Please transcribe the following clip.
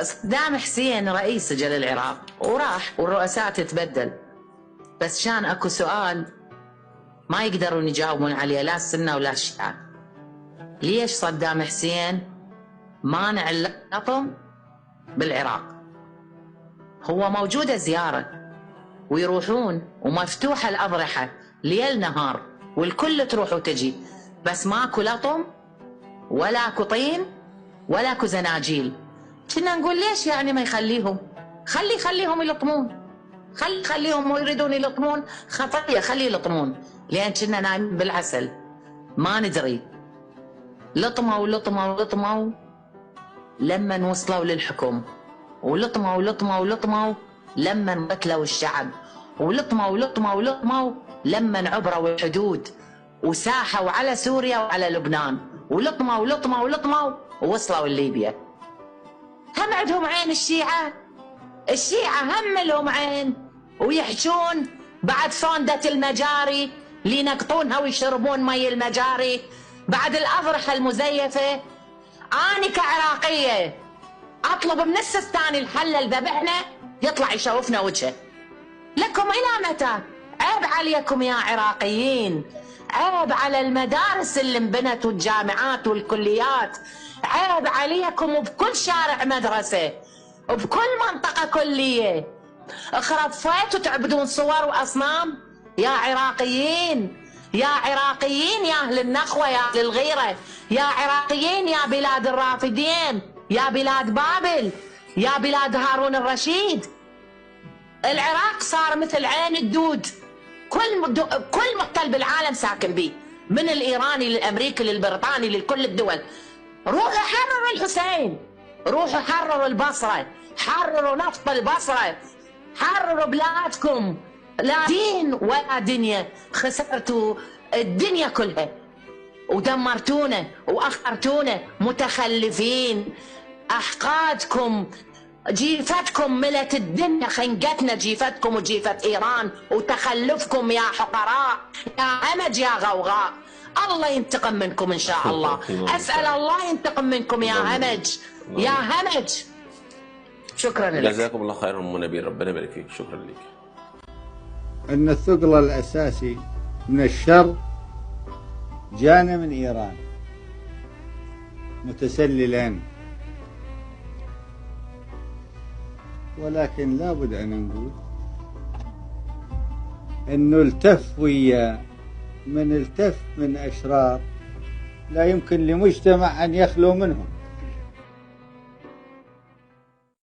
صدام حسين رئيس سجل العراق وراح والرؤساء تتبدل، بس كان اكو سؤال ما يقدرون يجاوبون عليه لا السنة ولا الشيعة. ليش صدام حسين مانع اللطم بالعراق؟ هو موجودة زيارة ويروحون ومفتوحة الأضرحة ليل نهار والكل تروح وتجي، بس ماكو لطم ولا اكو طين ولا اكو زناجيل. كنا نقول ليش يعني ما يخليهم؟ خليهم يلطمون، خليهم يريدون يلطمون خطية، خلي يلطمون، لأن كنا نايمين بالعسل ما ندري. لطموا لما وصلوا للحكم، ولطموا لما قتلوا الشعب، ولطموا لما عبروا الحدود وساحوا على سوريا وعلى لبنان، ولطموا ووصلوا لليبيا. هم عندهم عين الشيعة هم لهم عين، ويحجون بعد فوندة المجاري اللي ينقطونها ويشربون مي المجاري، بعد الأضرحة المزيفة. أنا كعراقية أطلب من السستاني الحلة الذبحنا يطلع يشوفنا وجهه. لكم إلى متى؟ عيب عليكم يا عراقيين، عيب على المدارس اللي انبنت والجامعات والكليات، عيب عليكم. وبكل شارع مدرسة، وبكل منطقة كلية خرفيتوا تعبدون صور وأصنام. يا عراقيين، يا عراقيين، يا أهل النخوة، يا أهل الغيرة، يا عراقيين، يا بلاد الرافدين، يا بلاد بابل، يا بلاد هارون الرشيد. العراق صار مثل عين الدود، كل محتل بالعالم ساكن به، من الإيراني للأمريكي للبريطاني لكل الدول. روحوا حرروا الحسين، روحوا حرروا البصرة، حرروا نفط البصرة، حرروا بلادكم. لا دين ولا دنيا، خسرتوا الدنيا كلها ودمرتونا وأخرتونا متخلفين. أحقادكم جيفتكم ملت الدنيا، خنقتنا جيفتكم وجيفة إيران، وتخلفكم يا حقراء، يا همج، يا غوغاء. الله ينتقم منكم إن شاء الله. أسأل الله ينتقم منكم يا همج، يا همج. شكرا لك. جزاكم الله خيرا أم نبيل، ربنا يبارك فيك. شكرا لك. أن الثقل الأساسي من الشر جانا من إيران متسللا، ولكن لابد أن نقول أنه التف ويا من التف من أشرار لا يمكن لمجتمع أن يخلو منهم.